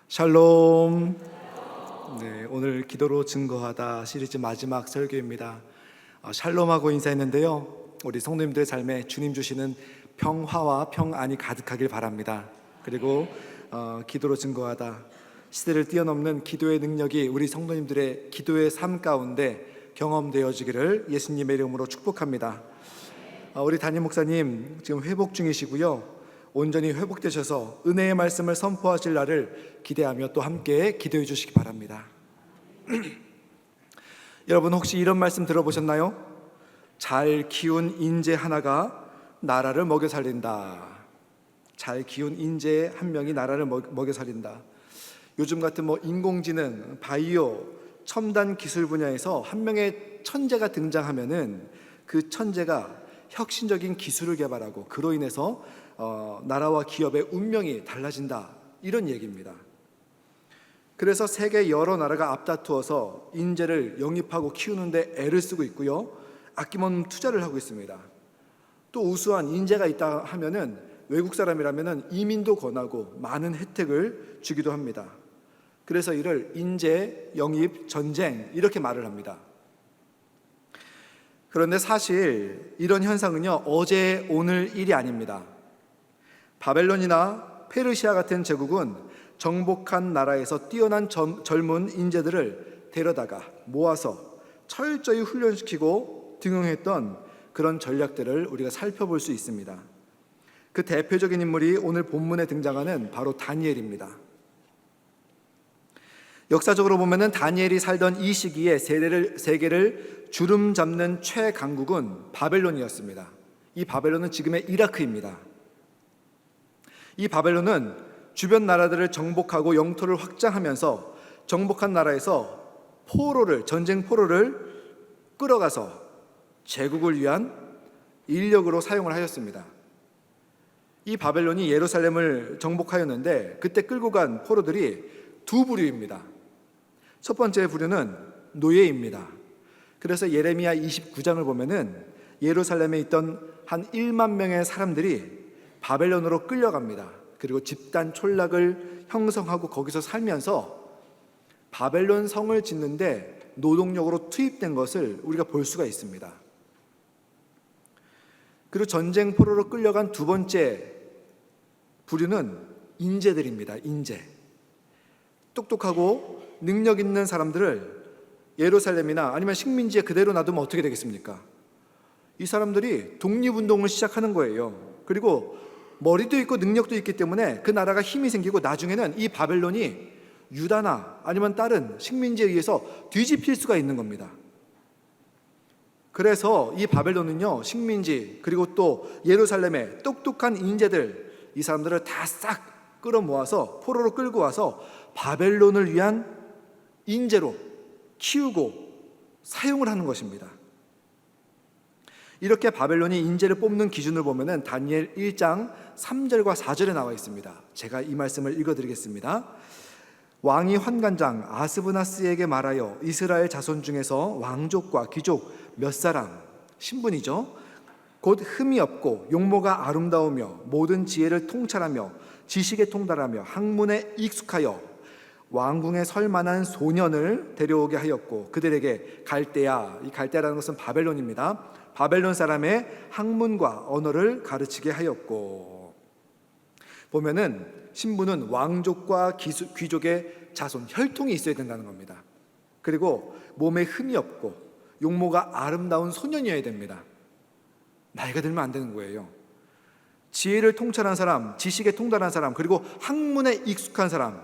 샬롬. 네, 오늘 기도로 증거하다 시리즈 마지막 설교입니다. 샬롬하고 인사했는데요, 우리 성도님들의 삶에 주님 주시는 평화와 평안이 가득하길 바랍니다. 그리고 기도로 증거하다 시대를 뛰어넘는 기도의 능력이 우리 성도님들의 기도의 삶 가운데 경험되어지기를 예수님의 이름으로 축복합니다. 우리 담임 목사님 지금 회복 중이시고요, 온전히 회복되셔서 은혜의 말씀을 선포하실 날을 기대하며 또 함께 기도해 주시기 바랍니다. 여러분, 혹시 이런 말씀 들어보셨나요? 잘 키운 인재 하나가 나라를 먹여 살린다. 잘 키운 인재 한 명이 나라를 먹여 살린다. 요즘 같은 인공지능, 바이오, 첨단 기술 분야에서 한 명의 천재가 등장하면은 그 천재가 혁신적인 기술을 개발하고 그로 인해서 나라와 기업의 운명이 달라진다, 이런 얘기입니다. 그래서 세계 여러 나라가 앞다투어서 인재를 영입하고 키우는데 애를 쓰고 있고요, 아낌없는 투자를 하고 있습니다. 또 우수한 인재가 있다 하면은 외국 사람이라면은 이민도 권하고 많은 혜택을 주기도 합니다. 그래서 이를 인재 영입 전쟁, 이렇게 말을 합니다. 그런데 사실 이런 현상은요, 어제 오늘 일이 아닙니다. 바벨론이나 페르시아 같은 제국은 정복한 나라에서 뛰어난 젊은 인재들을 데려다가 모아서 철저히 훈련시키고 등용했던 그런 전략들을 우리가 살펴볼 수 있습니다. 그 대표적인 인물이 오늘 본문에 등장하는 바로 다니엘입니다. 역사적으로 보면은 다니엘이 살던 이 시기에 세계를 주름 잡는 최강국은 바벨론이었습니다. 이 바벨론은 지금의 이라크입니다. 이 바벨론은 주변 나라들을 정복하고 영토를 확장하면서 정복한 나라에서 전쟁 포로를 끌어가서 제국을 위한 인력으로 사용을 하였습니다. 이 바벨론이 예루살렘을 정복하였는데 그때 끌고 간 포로들이 두 부류입니다. 첫 번째 부류는 노예입니다. 그래서 예레미야 29장을 보면은 예루살렘에 있던 한 1만 명의 사람들이 바벨론으로 끌려갑니다. 그리고 집단 촌락을 형성하고 거기서 살면서 바벨론 성을 짓는데 노동력으로 투입된 것을 우리가 볼 수가 있습니다. 그리고 전쟁 포로로 끌려간 두 번째 부류는 인재들입니다. 인재. 똑똑하고 능력 있는 사람들을 예루살렘이나 아니면 식민지에 그대로 놔두면 어떻게 되겠습니까? 이 사람들이 독립운동을 시작하는 거예요. 그리고 머리도 있고 능력도 있기 때문에 그 나라가 힘이 생기고 나중에는 이 바벨론이 유다나 아니면 다른 식민지에 의해서 뒤집힐 수가 있는 겁니다. 그래서 이 바벨론은요, 식민지 그리고 또 예루살렘의 똑똑한 인재들, 이 사람들을 다 싹 끌어모아서 포로로 끌고 와서 바벨론을 위한 인재로 키우고 사용을 하는 것입니다. 이렇게 바벨론이 인재를 뽑는 기준을 보면은 다니엘 1장 3절과 4절에 나와 있습니다. 제가 이 말씀을 읽어드리겠습니다. 왕이 환관장 아스브나스에게 말하여 이스라엘 자손 중에서 왕족과 귀족 몇 사람, 신분이죠, 곧 흠이 없고 용모가 아름다우며 모든 지혜를 통찰하며 지식에 통달하며 학문에 익숙하여 왕궁에 설 만한 소년을 데려오게 하였고 그들에게 갈대아, 이 갈대아라는 것은 바벨론입니다. 바벨론 사람의 학문과 언어를 가르치게 하였고, 보면은 신부는 왕족과 귀족의 자손, 혈통이 있어야 된다는 겁니다. 그리고 몸에 흠이 없고 용모가 아름다운 소년이어야 됩니다. 나이가 들면 안 되는 거예요. 지혜를 통찰한 사람, 지식에 통달한 사람, 그리고 학문에 익숙한 사람,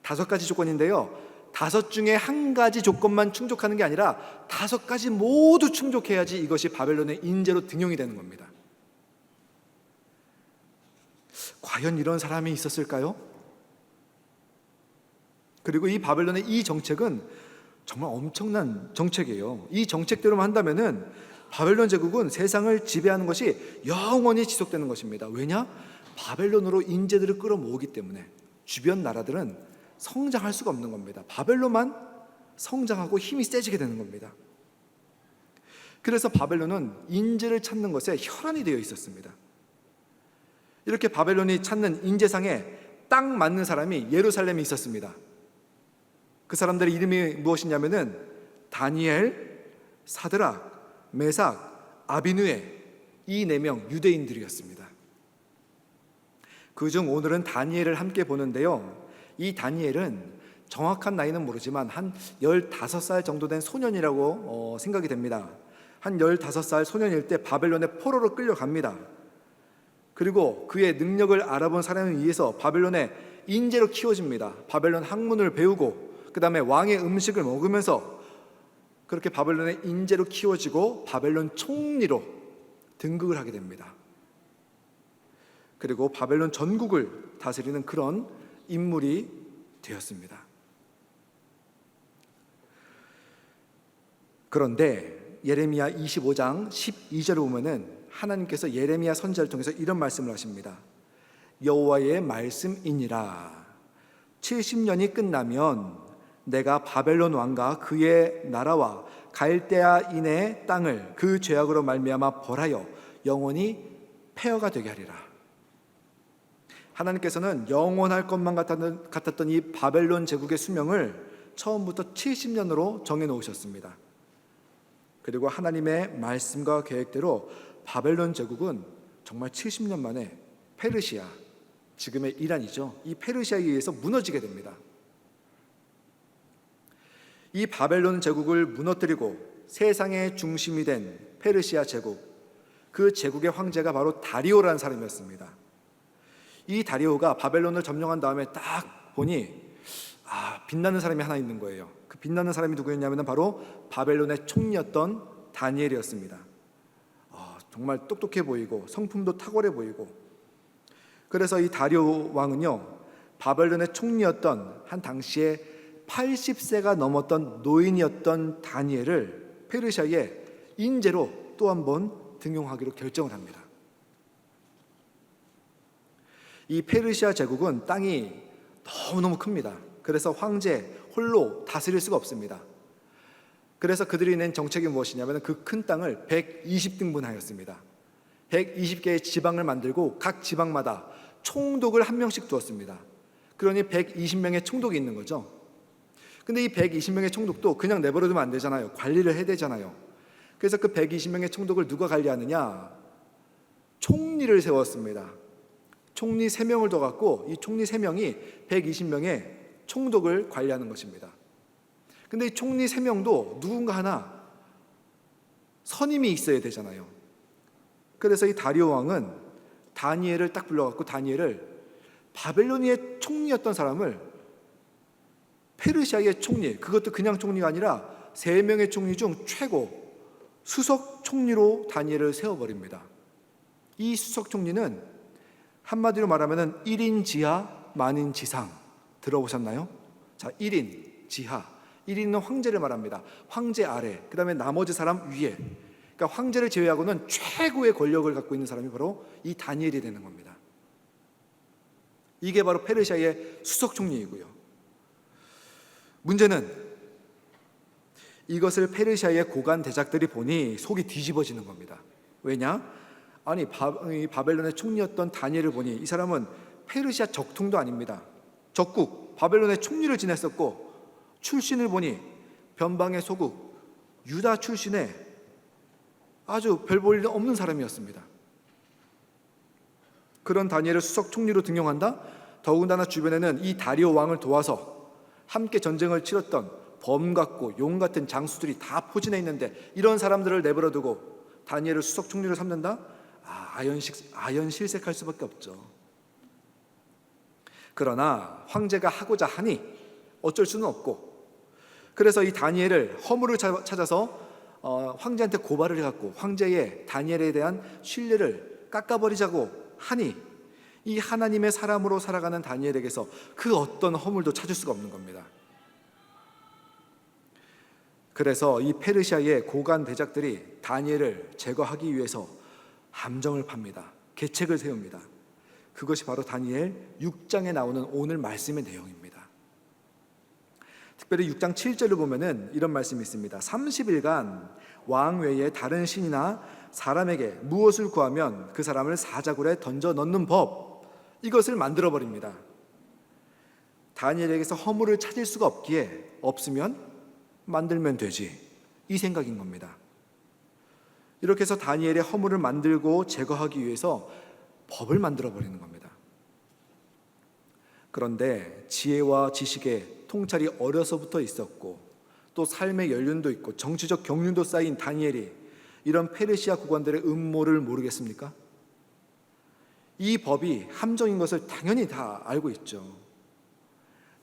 5가지 조건인데요, 5 중에 1가지 조건만 충족하는 게 아니라 5가지 모두 충족해야지 이것이 바벨론의 인재로 등용이 되는 겁니다. 과연 이런 사람이 있었을까요? 그리고 이 바벨론의 이 정책은 정말 엄청난 정책이에요. 이 정책대로만 한다면은 바벨론 제국은 세상을 지배하는 것이 영원히 지속되는 것입니다. 왜냐? 바벨론으로 인재들을 끌어모으기 때문에 주변 나라들은 성장할 수가 없는 겁니다. 바벨론만 성장하고 힘이 세지게 되는 겁니다. 그래서 바벨론은 인재를 찾는 것에 혈안이 되어 있었습니다. 이렇게 바벨론이 찾는 인재상에 딱 맞는 사람이 예루살렘에 있었습니다. 그 사람들의 이름이 무엇이냐면은 다니엘, 사드락, 메삭, 아비느에, 이 4명 유대인들이었습니다. 그중 오늘은 다니엘을 함께 보는데요, 이 다니엘은 정확한 나이는 모르지만 한 15살 정도 된 소년이라고 생각이 됩니다. 한 15살 소년일 때 바벨론의 포로로 끌려갑니다. 그리고 그의 능력을 알아본 사람에 의해서 바벨론의 인재로 키워집니다. 바벨론 학문을 배우고 그 다음에 왕의 음식을 먹으면서 그렇게 바벨론의 인재로 키워지고 바벨론 총리로 등극을 하게 됩니다. 그리고 바벨론 전국을 다스리는 그런 인물이 되었습니다. 그런데 예레미야 25장 12절을 보면은 하나님께서 예레미야 선지자를 통해서 이런 말씀을 하십니다. 여호와의 말씀이니라. 70년이 끝나면 내가 바벨론 왕과 그의 나라와 갈대아인의 땅을 그 죄악으로 말미암아 벌하여 영원히 폐허가 되게 하리라. 하나님께서는 영원할 것만 같았던 이 바벨론 제국의 수명을 처음부터 70년으로 정해놓으셨습니다. 그리고 하나님의 말씀과 계획대로 바벨론 제국은 정말 70년 만에 페르시아, 지금의 이란이죠, 이 페르시아에 의해서 무너지게 됩니다. 이 바벨론 제국을 무너뜨리고 세상의 중심이 된 페르시아 제국, 그 제국의 황제가 바로 다리오라는 사람이었습니다. 이 다리오가 바벨론을 점령한 다음에 딱 보니 빛나는 사람이 하나 있는 거예요. 그 빛나는 사람이 누구였냐면 바로 바벨론의 총리였던 다니엘이었습니다. 정말 똑똑해 보이고 성품도 탁월해 보이고, 그래서 이 다리오 왕은요, 바벨론의 총리였던 한 당시에 80세가 넘었던 노인이었던 다니엘을 페르시아의 인재로 또 한 번 등용하기로 결정을 합니다. 이 페르시아 제국은 땅이 너무너무 큽니다. 그래서 황제 홀로 다스릴 수가 없습니다. 그래서 그들이 낸 정책이 무엇이냐면 그 큰 땅을 120등분하였습니다. 120개의 지방을 만들고 각 지방마다 총독을 한 명씩 두었습니다. 그러니 120명의 총독이 있는 거죠. 근데 이 120명의 총독도 그냥 내버려두면 안 되잖아요. 관리를 해야 되잖아요. 그래서 그 120명의 총독을 누가 관리하느냐? 총리를 세웠습니다. 총리 3명을 더 갖고 이 총리 3명이 120명의 총독을 관리하는 것입니다. 근데 이 총리 3명도 누군가 하나 선임이 있어야 되잖아요. 그래서 이 다리오 왕은 다니엘을 딱 불러갖고 다니엘을 바벨로니아의 총리였던 사람을 페르시아의 총리, 그것도 그냥 총리가 아니라 3명의 총리 중 최고 수석 총리로 다니엘을 세워버립니다. 이 수석 총리는 한마디로 말하면 1인 지하 만인 지상, 들어보셨나요? 자, 1인 지하, 1인은 황제를 말합니다. 황제 아래, 그 다음에 나머지 사람 위에, 그러니까 황제를 제외하고는 최고의 권력을 갖고 있는 사람이 바로 이 다니엘이 되는 겁니다. 이게 바로 페르시아의 수석 총리이고요. 문제는 이것을 페르시아의 고관 대작들이 보니 속이 뒤집어지는 겁니다. 왜냐? 아니 바벨론의 총리였던 다니엘을 보니 이 사람은 페르시아 적통도 아닙니다. 적국 바벨론의 총리를 지냈었고, 출신을 보니 변방의 소국 유다 출신의 아주 별 볼 일 없는 사람이었습니다. 그런 다니엘을 수석 총리로 등용한다? 더군다나 주변에는 이 다리오 왕을 도와서 함께 전쟁을 치렀던 범 같고 용 같은 장수들이 다 포진해 있는데, 이런 사람들을 내버려두고 다니엘을 수석 총리로 삼는다? 아연실색할 수밖에 없죠. 그러나 황제가 하고자 하니 어쩔 수는 없고, 그래서 이 다니엘을 허물을 찾아서 황제한테 고발을 해갖고 황제의 다니엘에 대한 신뢰를 깎아버리자고 하니, 이 하나님의 사람으로 살아가는 다니엘에게서 그 어떤 허물도 찾을 수가 없는 겁니다. 그래서 이 페르시아의 고관 대작들이 다니엘을 제거하기 위해서 함정을 팝니다. 계책을 세웁니다. 그것이 바로 다니엘 6장에 나오는 오늘 말씀의 내용입니다. 특별히 6장 7절을 보면은 이런 말씀이 있습니다. 30일간 왕 외에 다른 신이나 사람에게 무엇을 구하면 그 사람을 사자굴에 던져 넣는 법, 이것을 만들어 버립니다. 다니엘에게서 허물을 찾을 수가 없으면 만들면 되지, 이 생각인 겁니다. 이렇게 해서 다니엘의 허물을 만들고 제거하기 위해서 법을 만들어 버리는 겁니다. 그런데 지혜와 지식의 통찰이 어려서부터 있었고 또 삶의 연륜도 있고 정치적 경륜도 쌓인 다니엘이 이런 페르시아 국왕들의 음모를 모르겠습니까? 이 법이 함정인 것을 당연히 다 알고 있죠.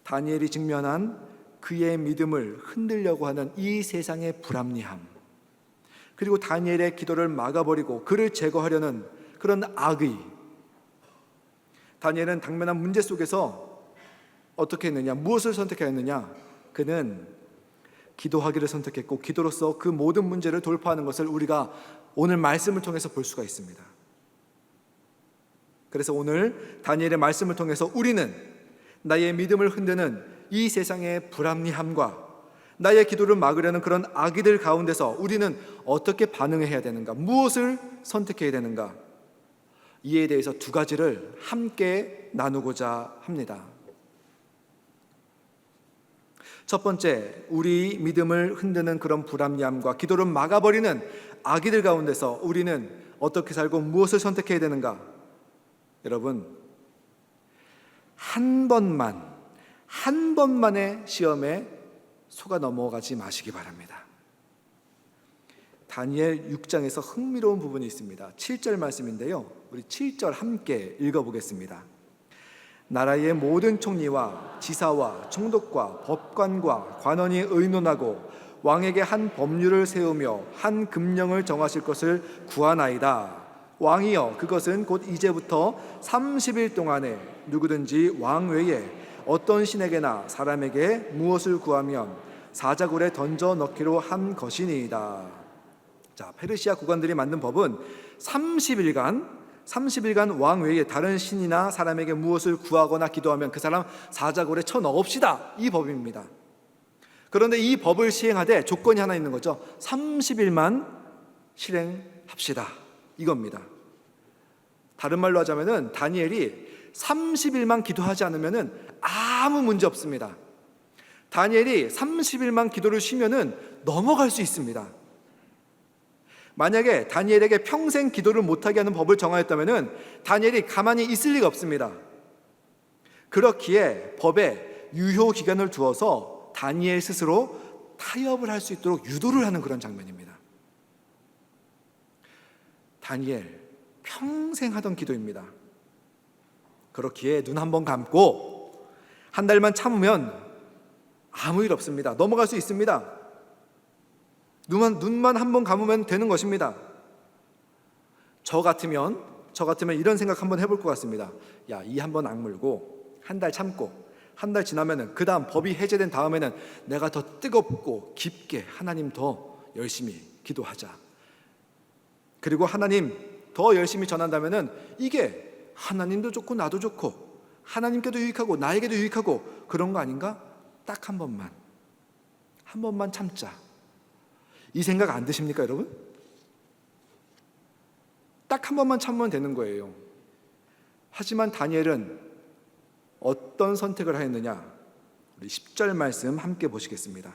다니엘이 직면한 그의 믿음을 흔들려고 하는 이 세상의 불합리함, 그리고 다니엘의 기도를 막아버리고 그를 제거하려는 그런 악의, 다니엘은 당면한 문제 속에서 어떻게 했느냐, 무엇을 선택했느냐? 그는 기도하기를 선택했고 기도로서 그 모든 문제를 돌파하는 것을 우리가 오늘 말씀을 통해서 볼 수가 있습니다. 그래서 오늘 다니엘의 말씀을 통해서 우리는 나의 믿음을 흔드는 이 세상의 불합리함과 나의 기도를 막으려는 그런 악의들 가운데서 우리는 어떻게 반응해야 되는가, 무엇을 선택해야 되는가, 이에 대해서 두 가지를 함께 나누고자 합니다. 첫 번째, 우리 믿음을 흔드는 그런 불합리함과 기도를 막아버리는 악의들 가운데서 우리는 어떻게 살고 무엇을 선택해야 되는가? 여러분, 한 번만의 시험에 속아 넘어가지 마시기 바랍니다. 다니엘 6장에서 흥미로운 부분이 있습니다. 7절 말씀인데요, 우리 7절 함께 읽어보겠습니다. 나라의 모든 총리와 지사와 총독과 법관과 관원이 의논하고 왕에게 한 법률을 세우며 한 금령을 정하실 것을 구하나이다. 왕이여, 그것은 곧 이제부터 30일 동안에 누구든지 왕 외에 어떤 신에게나 사람에게 무엇을 구하면 사자굴에 던져 넣기로 한 것이니이다. 자, 페르시아 국왕들이 만든 법은 30일간 왕 외에 다른 신이나 사람에게 무엇을 구하거나 기도하면 그 사람 사자굴에 쳐 넣읍시다, 이 법입니다. 그런데 이 법을 시행하되 조건이 하나 있는 거죠. 30일만 실행합시다, 이겁니다. 다른 말로 하자면은 다니엘이 30일만 기도하지 않으면은 아무 문제 없습니다. 다니엘이 30일만 기도를 쉬면은 넘어갈 수 있습니다. 만약에 다니엘에게 평생 기도를 못하게 하는 법을 정하였다면은 다니엘이 가만히 있을 리가 없습니다. 그렇기에 법에 유효 기간을 두어서 다니엘 스스로 타협을 할 수 있도록 유도를 하는 그런 장면입니다. 다니엘 평생 하던 기도입니다. 그렇기에 눈 한 번 감고 한 달만 참으면 아무 일 없습니다. 넘어갈 수 있습니다. 눈만 한 번 감으면 되는 것입니다. 저 같으면 이런 생각 한번 해볼 것 같습니다. 야, 이 한 번 악물고 한 달 참고 한 달 지나면은 그 다음 법이 해제된 다음에는 내가 더 뜨겁고 깊게 하나님 더 열심히 기도하자. 그리고 하나님 더 열심히 전한다면은 이게 하나님도 좋고 나도 좋고 하나님께도 유익하고 나에게도 유익하고 그런 거 아닌가? 딱 한 번만 참자. 이 생각 안 드십니까, 여러분? 딱 한 번만 참으면 되는 거예요. 하지만 다니엘은 어떤 선택을 하였느냐? 우리 10절 말씀 함께 보시겠습니다.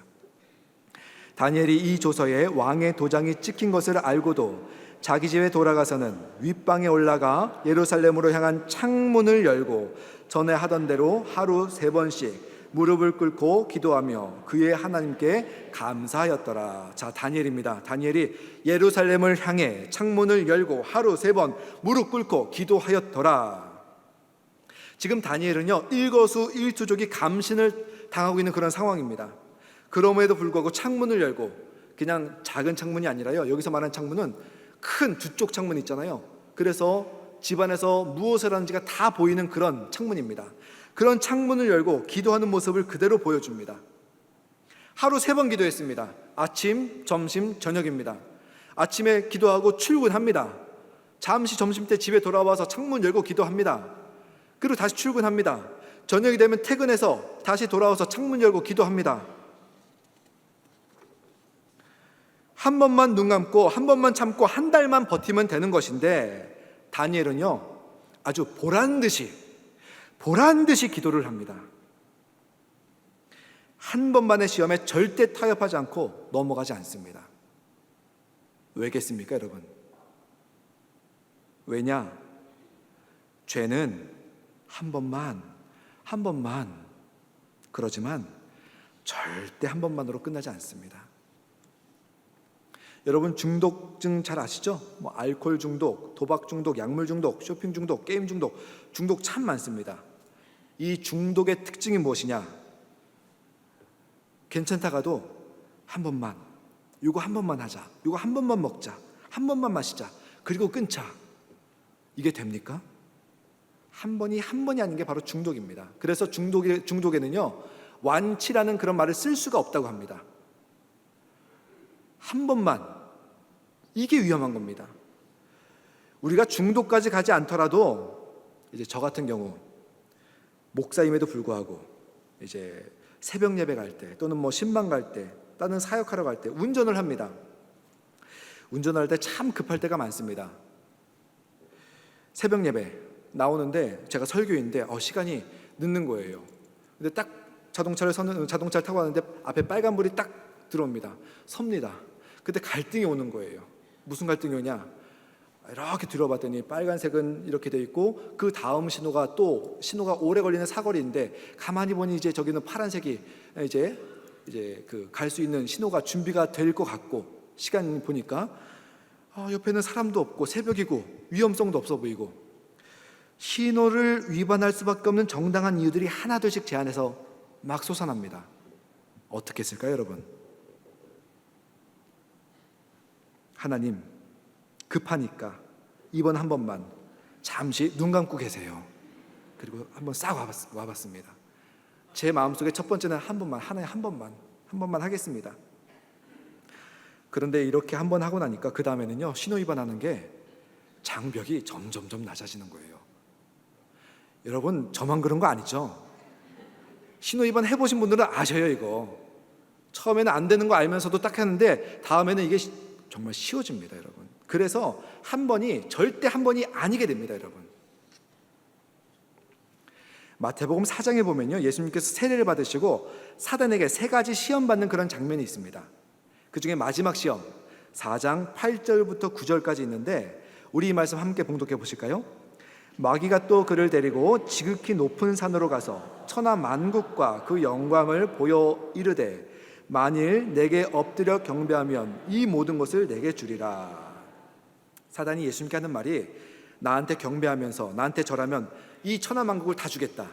다니엘이 이 조서에 왕의 도장이 찍힌 것을 알고도 자기 집에 돌아가서는 윗방에 올라가 예루살렘으로 향한 창문을 열고 전에 하던 대로 하루 3번씩 무릎을 꿇고 기도하며 그의 하나님께 감사하였더라. 자, 다니엘입니다. 다니엘이 예루살렘을 향해 창문을 열고 하루 3번 무릎 꿇고 기도하였더라. 지금 다니엘은요, 일거수일투족이 감신을 당하고 있는 그런 상황입니다. 그럼에도 불구하고 창문을 열고, 그냥 작은 창문이 아니라요, 여기서 말하는 창문은 큰 두 쪽 창문 있잖아요. 그래서 집안에서 무엇을 하는지가 다 보이는 그런 창문입니다. 그런 창문을 열고 기도하는 모습을 그대로 보여줍니다. 하루 3번 기도했습니다. 아침, 점심, 저녁입니다. 아침에 기도하고 출근합니다. 잠시 점심때 집에 돌아와서 창문 열고 기도합니다. 그리고 다시 출근합니다. 저녁이 되면 퇴근해서 다시 돌아와서 창문 열고 기도합니다. 한 번만 눈 감고 한 번만 참고 한 달만 버티면 되는 것인데 다니엘은요, 아주 보란 듯이 기도를 합니다. 한 번만의 시험에 절대 타협하지 않고 넘어가지 않습니다. 왜겠습니까, 여러분? 왜냐? 죄는 한 번만 그러지만 절대 한 번만으로 끝나지 않습니다. 여러분 중독증 잘 아시죠? 알코올 중독, 도박 중독, 약물 중독, 쇼핑 중독, 게임 중독, 중독 참 많습니다. 이 중독의 특징이 무엇이냐? 괜찮다가도 한 번만, 이거 한 번만 하자, 이거 한 번만 먹자, 한 번만 마시자, 그리고 끊자. 이게 됩니까? 한 번이 아닌 게 바로 중독입니다. 그래서 중독에는요, 완치라는 그런 말을 쓸 수가 없다고 합니다. 한 번만, 이게 위험한 겁니다. 우리가 중독까지 가지 않더라도 이제 저 같은 경우 목사임에도 불구하고 이제 새벽 예배 갈 때 또는 신방 갈 때 다른 사역하러 갈 때 운전을 합니다. 운전할 때 참 급할 때가 많습니다. 새벽 예배 나오는데 제가 설교인데 시간이 늦는 거예요. 근데 딱 자동차를 타고 가는데 앞에 빨간불이 딱 들어옵니다. 섭니다. 그때 갈등이 오는 거예요. 무슨 갈등이 오냐? 이렇게 들어봤더니 빨간색은 이렇게 돼 있고 그 다음 신호가 오래 걸리는 사거리인데 가만히 보니 이제 저기는 파란색이 이제 그 갈 수 있는 신호가 준비가 될 것 같고 시간 보니까 옆에는 사람도 없고 새벽이고 위험성도 없어 보이고 신호를 위반할 수밖에 없는 정당한 이유들이 하나둘씩 제안해서 막 솟아납니다. 어떻게 했을까요, 여러분? 하나님, 급하니까 이번 한 번만 잠시 눈 감고 계세요. 그리고 한번 싹 와봤습니다. 제 마음속에 첫 번째는 하나님 한 번만 하겠습니다. 그런데 이렇게 한 번 하고 나니까 그 다음에는요, 신호 위반하는 게 장벽이 점점 낮아지는 거예요. 여러분, 저만 그런 거 아니죠? 신호 위반 해보신 분들은 아셔요, 이거. 처음에는 안 되는 거 알면서도 딱 하는데 다음에는 이게 정말 쉬워집니다, 여러분. 그래서 절대 한 번이 아니게 됩니다, 여러분. 마태복음 4장에 보면요, 예수님께서 세례를 받으시고 사단에게 3가지 시험 받는 그런 장면이 있습니다. 그 중에 마지막 시험 4장 8절부터 9절까지 있는데 우리 이 말씀 함께 봉독해 보실까요? 마귀가 또 그를 데리고 지극히 높은 산으로 가서 천하 만국과 그 영광을 보여 이르되 만일 내게 엎드려 경배하면 이 모든 것을 내게 주리라. 사단이 예수님께 하는 말이 나한테 경배하면서 나한테 절하면 이 천하 만국을 다 주겠다,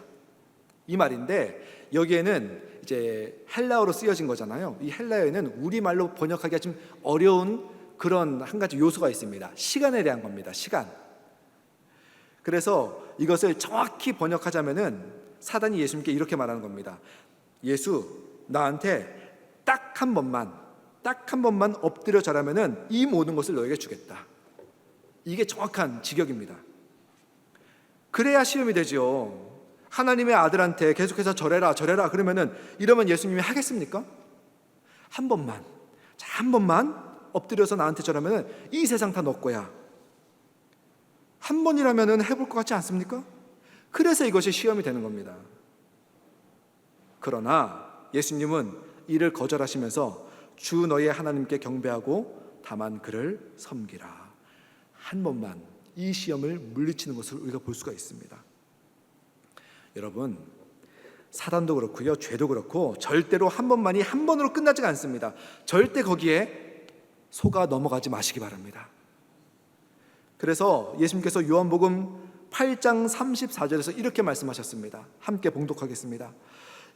이 말인데 여기에는 이제 헬라어로 쓰여진 거잖아요. 이 헬라어에는 우리말로 번역하기가 좀 어려운 그런 한 가지 요소가 있습니다. 시간에 대한 겁니다. 시간. 그래서 이것을 정확히 번역하자면은 사단이 예수님께 이렇게 말하는 겁니다. 예수, 나한테 딱 한 번만 엎드려 절하면은 이 모든 것을 너에게 주겠다. 이게 정확한 직역입니다. 그래야 시험이 되죠. 하나님의 아들한테 계속해서 절해라 그러면은 이러면 예수님이 하겠습니까? 한 번만 엎드려서 나한테 절하면은 이 세상 다 너 거야. 한 번이라면은 해볼 것 같지 않습니까? 그래서 이것이 시험이 되는 겁니다. 그러나 예수님은 이를 거절하시면서 주 너의 하나님께 경배하고 다만 그를 섬기라. 한 번만 이 시험을 물리치는 것을 우리가 볼 수가 있습니다. 여러분, 사단도 그렇고요, 죄도 그렇고 절대로 한 번으로 끝나지가 않습니다. 절대 거기에 속아 넘어가지 마시기 바랍니다. 그래서 예수님께서 요한복음 8장 34절에서 이렇게 말씀하셨습니다. 함께 봉독하겠습니다.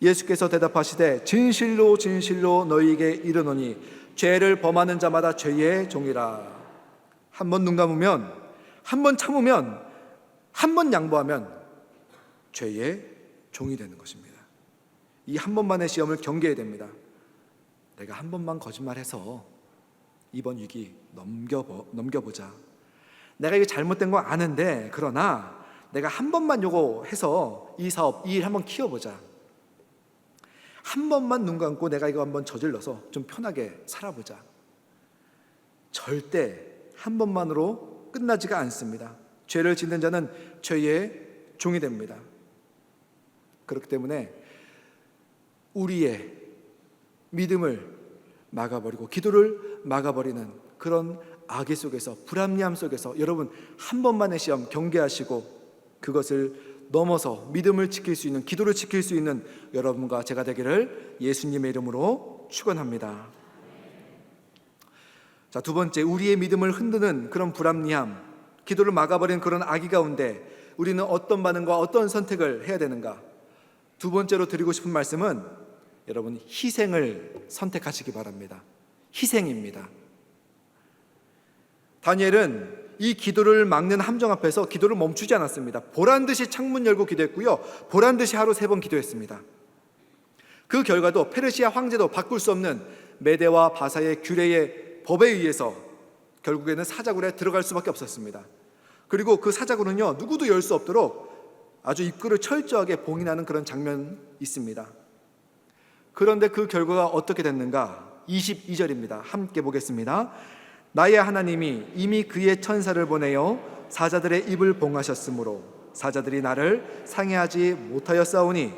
예수께서 대답하시되 진실로 진실로 너희에게 이르노니 죄를 범하는 자마다 죄의 종이라. 한 번 눈 감으면, 한 번 참으면, 한 번 양보하면 죄의 종이 되는 것입니다. 이 한 번만의 시험을 경계해야 됩니다. 내가 한 번만 거짓말해서 이번 위기 넘겨보자. 내가 이게 잘못된 거 아는데 그러나 내가 한 번만 요거 해서 이 일 한번 키워보자. 한 번만 눈 감고 내가 이거 한번 저질러서 좀 편하게 살아보자. 절대 한 번만으로 끝나지가 않습니다. 죄를 짓는 자는 죄의 종이 됩니다. 그렇기 때문에 우리의 믿음을 막아버리고 기도를 막아버리는 그런 악의 속에서, 불합리함 속에서 여러분 한 번만의 시험 경계하시고 그것을 넘어서 믿음을 지킬 수 있는, 기도를 지킬 수 있는 여러분과 제가 되기를 예수님의 이름으로 축원합니다. 자, 두 번째, 우리의 믿음을 흔드는 그런 불합리함, 기도를 막아버리는 그런 악의 가운데 우리는 어떤 반응과 어떤 선택을 해야 되는가? 두 번째로 드리고 싶은 말씀은 여러분 희생을 선택하시기 바랍니다. 희생입니다. 다니엘은 이 기도를 막는 함정 앞에서 기도를 멈추지 않았습니다. 보란듯이 창문 열고 기도했고요, 보란듯이 하루 3번 기도했습니다. 그 결과도 페르시아 황제도 바꿀 수 없는 메대와 바사의 규례의 법에 의해서 결국에는 사자굴에 들어갈 수밖에 없었습니다. 그리고 그 사자굴은요, 누구도 열 수 없도록 아주 입구를 철저하게 봉인하는 그런 장면이 있습니다. 그런데 그 결과가 어떻게 됐는가? 22절입니다. 함께 보겠습니다. 나의 하나님이 이미 그의 천사를 보내어 사자들의 입을 봉하셨으므로 사자들이 나를 상해하지 못하였사오니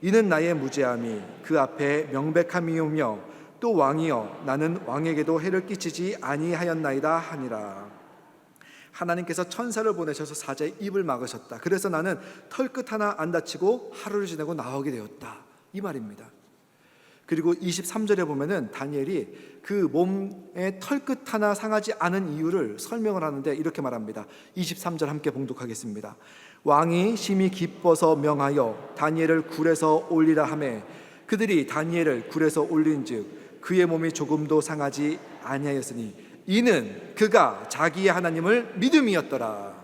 이는 나의 무죄함이 그 앞에 명백함이오며 또 왕이여 나는 왕에게도 해를 끼치지 아니하였나이다 하니라. 하나님께서 천사를 보내셔서 사자의 입을 막으셨다. 그래서 나는 털끝 하나 안 다치고 하루를 지내고 나오게 되었다, 이 말입니다. 그리고 23절에 보면은 다니엘이 그 몸에 털끝 하나 상하지 않은 이유를 설명을 하는데 이렇게 말합니다. 23절 함께 봉독하겠습니다. 왕이 심히 기뻐서 명하여 다니엘을 굴에서 올리라 하매 그들이 다니엘을 굴에서 올린즉 그의 몸이 조금도 상하지 아니하였으니 이는 그가 자기의 하나님을 믿음이었더라.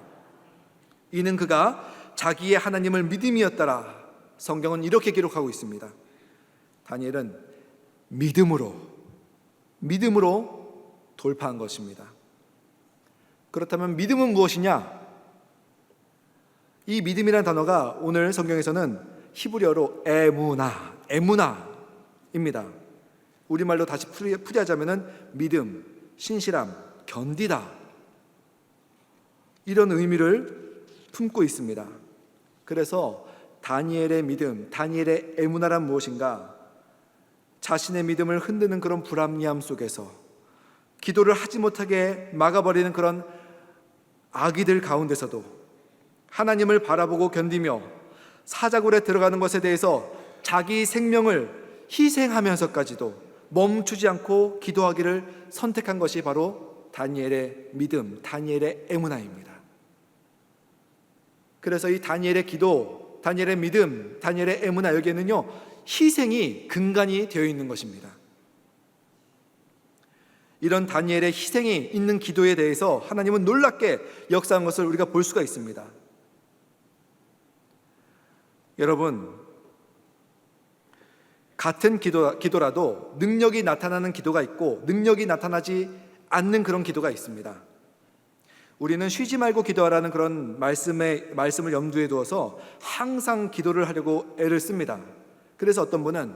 이는 그가 자기의 하나님을 믿음이었더라. 성경은 이렇게 기록하고 있습니다. 다니엘은 믿음으로 돌파한 것입니다. 그렇다면 믿음은 무엇이냐? 이 믿음이라는 단어가 오늘 성경에서는 히브리어로 에무나입니다. 우리말로 다시 풀이하자면 믿음, 신실함, 견디다, 이런 의미를 품고 있습니다. 그래서 다니엘의 믿음, 다니엘의 에무나란 무엇인가? 자신의 믿음을 흔드는 그런 불합리함 속에서 기도를 하지 못하게 막아버리는 그런 악의들 가운데서도 하나님을 바라보고 견디며 사자굴에 들어가는 것에 대해서 자기 생명을 희생하면서까지도 멈추지 않고 기도하기를 선택한 것이 바로 다니엘의 믿음, 다니엘의 에무나입니다. 그래서 이 다니엘의 기도, 다니엘의 믿음, 다니엘의 에무나, 여기에는요 희생이 근간이 되어 있는 것입니다. 이런 다니엘의 희생이 있는 기도에 대해서 하나님은 놀랍게 역사한 것을 우리가 볼 수가 있습니다. 여러분, 같은 기도라도 능력이 나타나는 기도가 있고 능력이 나타나지 않는 그런 기도가 있습니다. 우리는 쉬지 말고 기도하라는 그런 말씀을 염두에 두어서 항상 기도를 하려고 애를 씁니다. 그래서 어떤 분은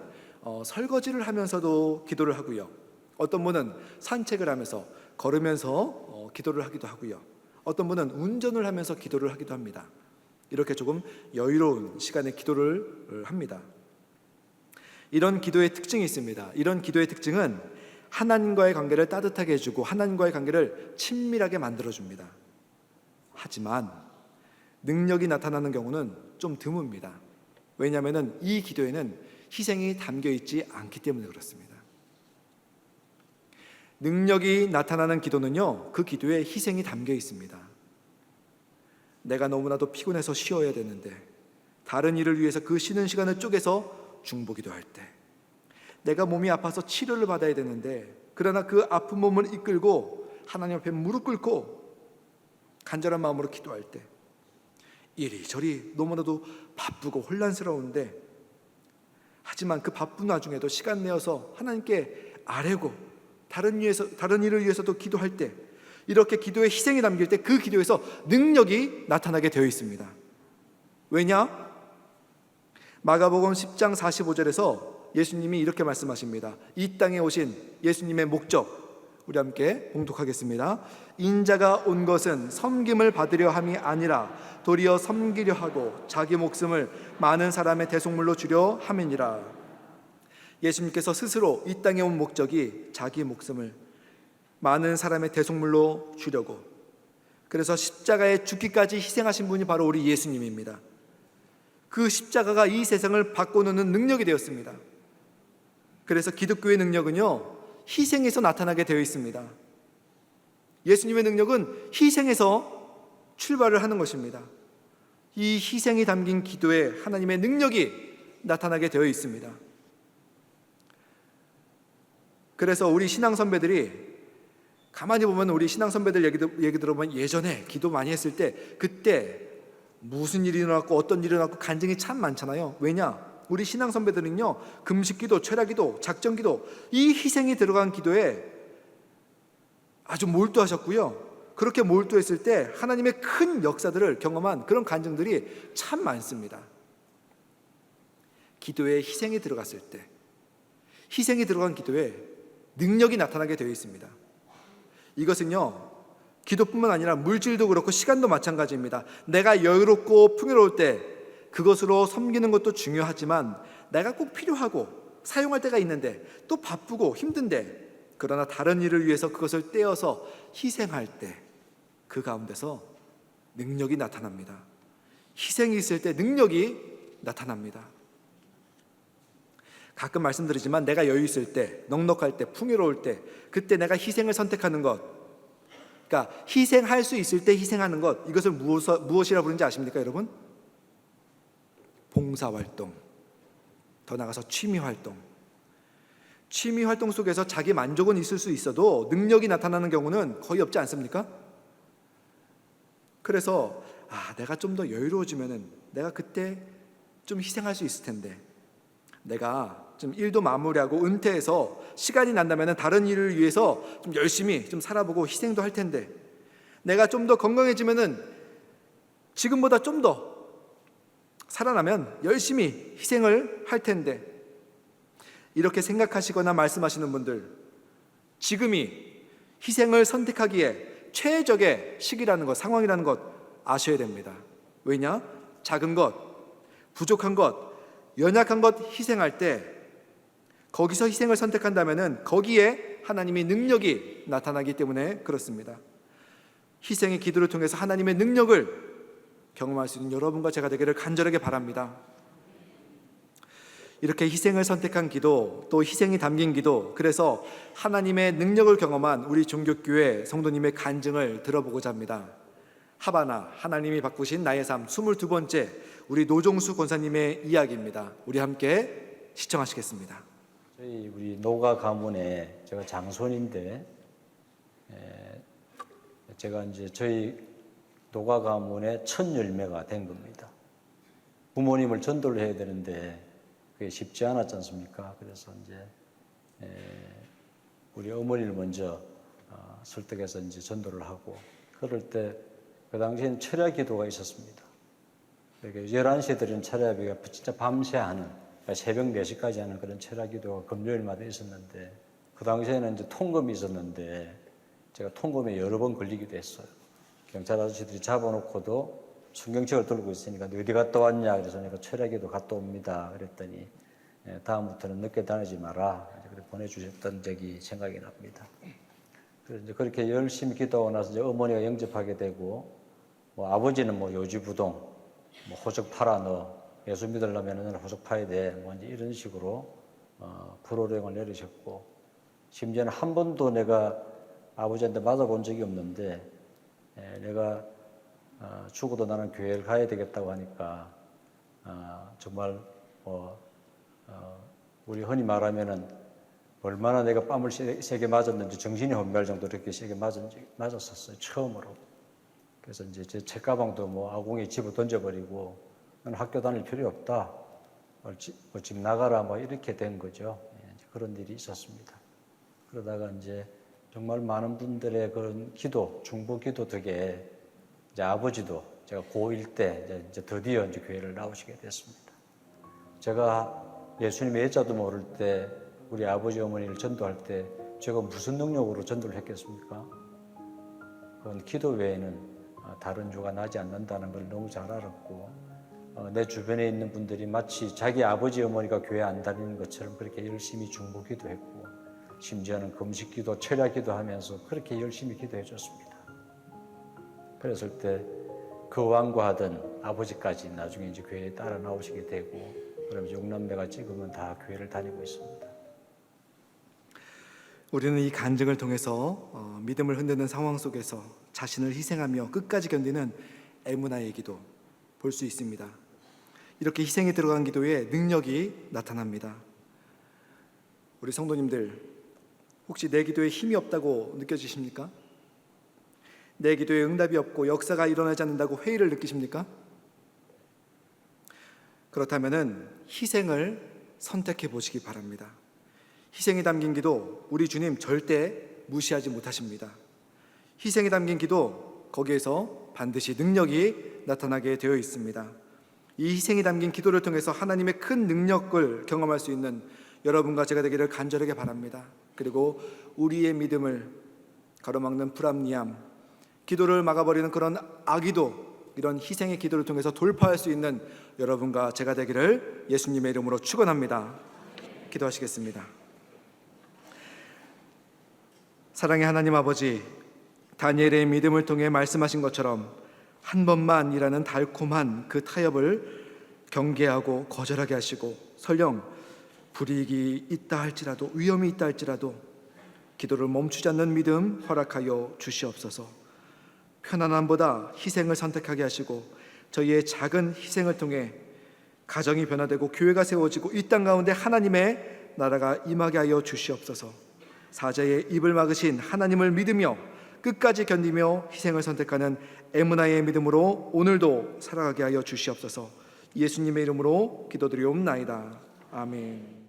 설거지를 하면서도 기도를 하고요, 어떤 분은 산책을 하면서 걸으면서 기도를 하기도 하고요, 어떤 분은 운전을 하면서 기도를 하기도 합니다. 이렇게 조금 여유로운 시간에 기도를 합니다. 이런 기도의 특징이 있습니다. 이런 기도의 특징은 하나님과의 관계를 따뜻하게 해주고 하나님과의 관계를 친밀하게 만들어줍니다. 하지만 능력이 나타나는 경우는 좀 드뭅니다. 왜냐하면 이 기도에는 희생이 담겨있지 않기 때문에 그렇습니다. 능력이 나타나는 기도는요, 그 기도에 희생이 담겨 있습니다. 내가 너무나도 피곤해서 쉬어야 되는데 다른 일을 위해서 그 쉬는 시간을 쪼개서 중보기도할 때, 내가 몸이 아파서 치료를 받아야 되는데 그러나 그 아픈 몸을 이끌고 하나님 앞에 무릎 꿇고 간절한 마음으로 기도할 때, 이리저리 너무나도 바쁘고 혼란스러운데 하지만 그 바쁜 와중에도 시간 내어서 하나님께 아뢰고 다른 일을 위해서도 기도할 때, 이렇게 기도에 희생이 담길 때 그 기도에서 능력이 나타나게 되어 있습니다. 왜냐? 마가복음 10장 45절에서 예수님이 이렇게 말씀하십니다. 이 땅에 오신 예수님의 목적, 우리 함께 봉독하겠습니다. 인자가 온 것은 섬김을 받으려 함이 아니라 도리어 섬기려 하고 자기 목숨을 많은 사람의 대속물로 주려 함이니라. 예수님께서 스스로 이 땅에 온 목적이 자기 목숨을 많은 사람의 대속물로 주려고, 그래서 십자가에 죽기까지 희생하신 분이 바로 우리 예수님입니다. 그 십자가가 이 세상을 바꿔놓는 능력이 되었습니다. 그래서 기독교의 능력은요, 희생에서 나타나게 되어 있습니다. 예수님의 능력은 희생에서 출발을 하는 것입니다. 이 희생이 담긴 기도에 하나님의 능력이 나타나게 되어 있습니다. 그래서 우리 신앙 선배들이, 가만히 보면 우리 신앙 선배들 얘기 들어보면 예전에 기도 많이 했을 때 그때 무슨 일이 일어났고 어떤 일이 일어났고 간증이 참 많잖아요. 왜냐? 우리 신앙 선배들은요, 금식기도, 철야기도, 작정기도, 이 희생이 들어간 기도에 아주 몰두하셨고요. 그렇게 몰두했을 때 하나님의 큰 역사들을 경험한 그런 간증들이 참 많습니다. 기도에 희생이 들어갔을 때, 희생이 들어간 기도에 능력이 나타나게 되어 있습니다. 이것은요, 기도뿐만 아니라 물질도 그렇고 시간도 마찬가지입니다. 내가 여유롭고 풍요로울 때 그것으로 섬기는 것도 중요하지만, 내가 꼭 필요하고 사용할 때가 있는데, 또 바쁘고 힘든데, 그러나 다른 일을 위해서 그것을 떼어서 희생할 때 그 가운데서 능력이 나타납니다. 희생이 있을 때 능력이 나타납니다. 가끔 말씀드리지만, 내가 여유 있을 때, 넉넉할 때, 풍요로울 때, 그때 내가 희생을 선택하는 것, 그러니까 희생할 수 있을 때 희생하는 것, 이것을 무엇이라 부르는지 아십니까, 여러분? 봉사활동, 더 나아가서 취미활동. 취미활동 속에서 자기 만족은 있을 수 있어도 능력이 나타나는 경우는 거의 없지 않습니까? 그래서 내가 좀 더 여유로워지면은 내가 그때 좀 희생할 수 있을 텐데, 내가 좀 일도 마무리하고 은퇴해서 시간이 난다면 다른 일을 위해서 좀 열심히 좀 살아보고 희생도 할 텐데, 내가 좀 더 건강해지면은 지금보다 좀 더 살아나면 열심히 희생을 할 텐데, 이렇게 생각하시거나 말씀하시는 분들, 지금이 희생을 선택하기에 최적의 시기라는 것, 상황이라는 것 아셔야 됩니다. 왜냐? 작은 것, 부족한 것, 연약한 것 희생할 때, 거기서 희생을 선택한다면 거기에 하나님의 능력이 나타나기 때문에 그렇습니다. 희생의 기도를 통해서 하나님의 능력을 경험할 수 있는 여러분과 제가 되기를 간절하게 바랍니다. 이렇게 희생을 선택한 기도, 또 희생이 담긴 기도, 그래서 하나님의 능력을 경험한 우리 종교교회 성도님의 간증을 들어보고자 합니다. 하바나, 하나님이 바꾸신 나의 삶 22번째, 우리 노종수 권사님의 이야기입니다. 우리 함께 시청하시겠습니다. 우리 노가 가문에 제가 장손인데, 제가 이제 저희 노가 가문의 첫 열매가 된 겁니다. 부모님을 전도를 해야 되는데 그게 쉽지 않았지 않습니까? 그래서 이제 우리 어머니를 먼저 설득해서 이제 전도를 하고, 그럴 때 그 당시엔 철야 기도가 있었습니다. 그러니까 11시에 드리는 철야 기도가 진짜 밤새 하는, 새벽 4시까지 하는 그런 철야 기도가 금요일마다 있었는데, 그 당시에는 이제 통금이 있었는데 제가 통금에 여러 번 걸리기도 했어요. 경찰 아저씨들이 잡아놓고도 순경책을 들고 있으니까 어디 갔다 왔냐, 그래서 내가 철야 기도 갔다 옵니다 그랬더니, 다음부터는 늦게 다니지 마라, 그렇게 보내주셨던 적이 생각이 납니다. 그래서 이제 그렇게 열심히 기도하고 나서 이제 어머니가 영접하게 되고, 아버지는 요지부동, 호적 팔아, 너 예수 믿으려면 호적 파야 돼, 이제 이런 식으로 불호령을 내리셨고, 심지어는 한 번도 내가 아버지한테 맞아본 적이 없는데, 내가 죽어도 나는 교회를 가야 되겠다고 하니까 정말 우리 흔히 말하면은 얼마나 내가 뺨을 세게 맞았는지 정신이 혼미할 정도로 이렇게 세게 맞았었어요, 처음으로. 그래서 이제 제 책가방도 아궁이 집어 던져버리고, 넌 학교 다닐 필요 없다, 집 나가라, 이렇게 된 거죠. 그런 일이 있었습니다. 그러다가 이제 정말 많은 분들의 그런 기도, 중보 기도 덕에 이제 아버지도 제가 고1 때 이제 드디어 이제 교회를 나오시게 됐습니다. 제가 예수님의 예자도 모를 때 우리 아버지 어머니를 전도할 때 제가 무슨 능력으로 전도를 했겠습니까? 그건 기도 외에는 다른 주가 나지 않는다는 걸 너무 잘 알았고, 내 주변에 있는 분들이 마치 자기 아버지 어머니가 교회 안 다니는 것처럼 그렇게 열심히 중보기도 했고, 심지어는 금식기도 철야기도 하면서 그렇게 열심히 기도해 줬습니다. 그랬을 때 그 완고하던 아버지까지 나중에 이제 교회에 따라 나오시게 되고, 그럼 6남매가 지금은 다 교회를 다니고 있습니다. 우리는 이 간증을 통해서 믿음을 흔드는 상황 속에서 자신을 희생하며 끝까지 견디는 에무나의 기도 볼 수 있습니다. 이렇게 희생이 들어간 기도에 능력이 나타납니다. 우리 성도님들, 혹시 내 기도에 힘이 없다고 느껴지십니까? 내 기도에 응답이 없고 역사가 일어나지 않는다고 회의를 느끼십니까? 그렇다면 희생을 선택해 보시기 바랍니다. 희생이 담긴 기도, 우리 주님 절대 무시하지 못하십니다. 희생이 담긴 기도, 거기에서 반드시 능력이 나타나게 되어 있습니다. 이 희생이 담긴 기도를 통해서 하나님의 큰 능력을 경험할 수 있는 여러분과 제가 되기를 간절하게 바랍니다. 그리고 우리의 믿음을 가로막는 불합리함, 기도를 막아버리는 그런 악의도, 이런 희생의 기도를 통해서 돌파할 수 있는 여러분과 제가 되기를 예수님의 이름으로 축원합니다. 기도하시겠습니다. 사랑의 하나님 아버지, 다니엘의 믿음을 통해 말씀하신 것처럼 한 번만이라는 달콤한 그 타협을 경계하고 거절하게 하시고, 설령 불이익이 있다 할지라도, 위험이 있다 할지라도 기도를 멈추지 않는 믿음 허락하여 주시옵소서. 편안함보다 희생을 선택하게 하시고, 저희의 작은 희생을 통해 가정이 변화되고 교회가 세워지고 이 땅 가운데 하나님의 나라가 임하게 하여 주시옵소서. 사자의 입을 막으신 하나님을 믿으며 끝까지 견디며 희생을 선택하는 에무나의 믿음으로 오늘도 살아가게 하여 주시옵소서. 예수님의 이름으로 기도드리옵나이다. 아멘.